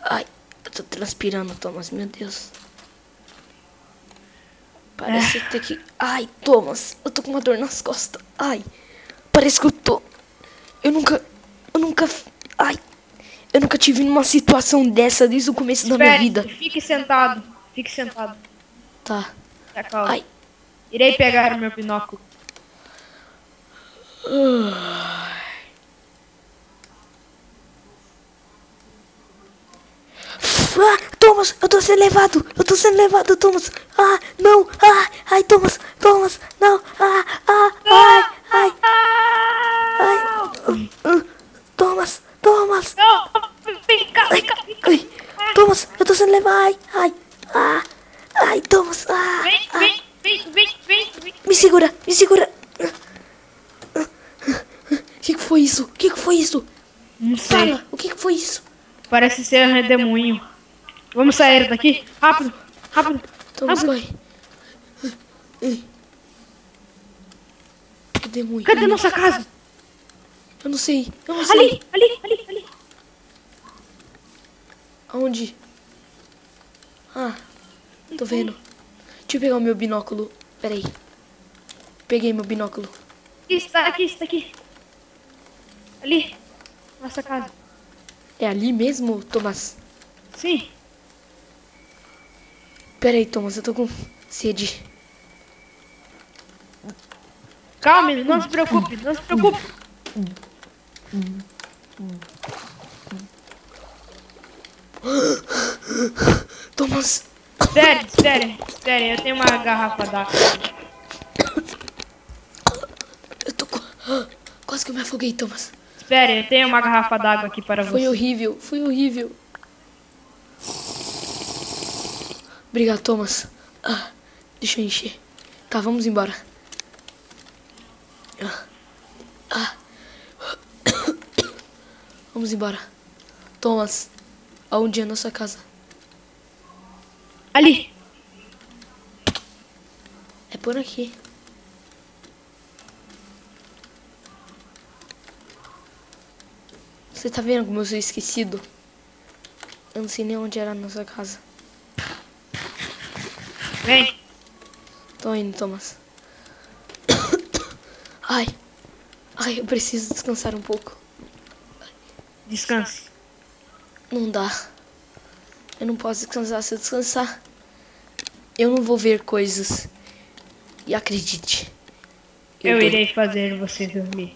Ai, eu tô transpirando, Thomas, meu Deus. Parece ter que... Ai, Thomas, eu tô com uma dor nas costas. Ai, parece que eu tô... Eu nunca... Ai, eu nunca tive numa situação dessa desde o começo da minha vida. Fique sentado. Fique sentado. Tá. Tá calmo. Ai. Irei pegar o meu binóculo. Ah, Thomas, eu tô sendo levado. Eu tô sendo levado, Thomas. Ah, não. Ah, ai, Thomas, não. Ai. Thomas. Não! Vem cá, vem cá. Ai, Thomas, eu tô sendo levado. Ai, Thomas. Vem. Me segura. O que foi isso? Não sei. Fala, o que foi isso? Parece ser um redemoinho. Vamos sair daqui? Rápido. Thomas, vai. Demônio. Cadê nossa casa? Eu não sei. Ali. Ali. Aonde? Ah, tô vendo. Deixa eu pegar o meu binóculo. Peraí. Peguei meu binóculo. Está aqui. Ali. Nossa casa. É ali mesmo, Thomas? Sim. Peraí, Thomas, eu tô com sede. Calma, não se preocupe. Thomas! Espere, eu tenho uma garrafa d'água. Eu tô com... Quase que eu me afoguei, Thomas. Espere, eu tenho uma garrafa d'água aqui para você. Foi horrível. Obrigado, Thomas. Deixa eu encher. Tá, vamos embora. Vamos embora. Thomas, aonde é a nossa casa? Ali. É por aqui. Você tá vendo como eu sou esquecido? Eu não sei nem onde era a nossa casa. Vem. Tô indo, Thomas. Ai, eu preciso descansar um pouco. Descanse. Não dá. Eu não posso descansar. Se eu descansar, eu não vou ver coisas. E acredite. Eu irei fazer você dormir.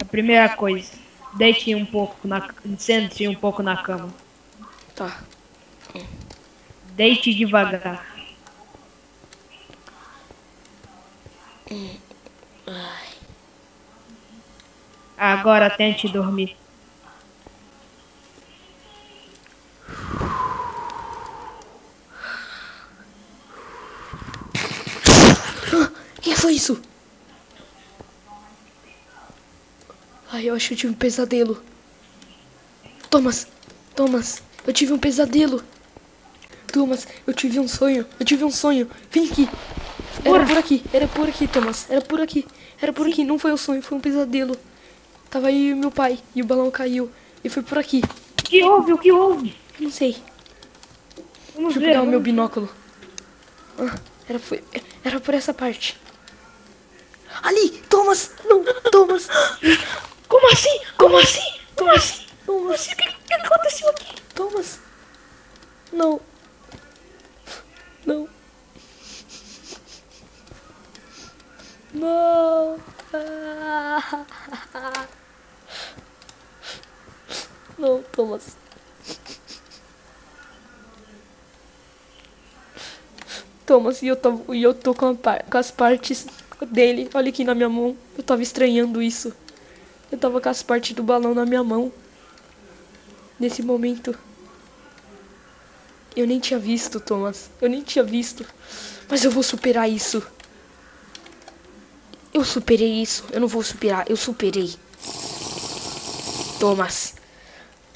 A primeira coisa, sente um pouco na cama. Tá. Deite devagar. Agora tente dormir. O que foi isso? Ai, eu acho que eu tive um pesadelo. Thomas, eu tive um pesadelo. Thomas, eu tive um sonho. Vem aqui. Era por aqui, Thomas. Era por aqui. Não foi um sonho, foi um pesadelo. Tava aí meu pai e o balão caiu. E foi por aqui. O que houve? Eu não sei. Vamos Deixa eu ver. pegar o meu binóculo. Era por essa parte. Ali! Thomas! Não! Thomas! Como assim? Thomas! O que aconteceu aqui? Thomas! Não! Não! Não, Thomas! Thomas, e eu tô com as partes dele. Olha aqui na minha mão. Eu tava estranhando isso. Eu tava com as partes do balão na minha mão. Nesse momento. Eu nem tinha visto, Thomas. Mas eu vou superar isso. Eu superei isso. Eu não vou superar. Eu superei. Thomas.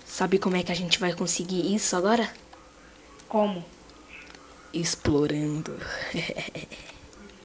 Sabe como é que a gente vai conseguir isso agora? Como? Explorando.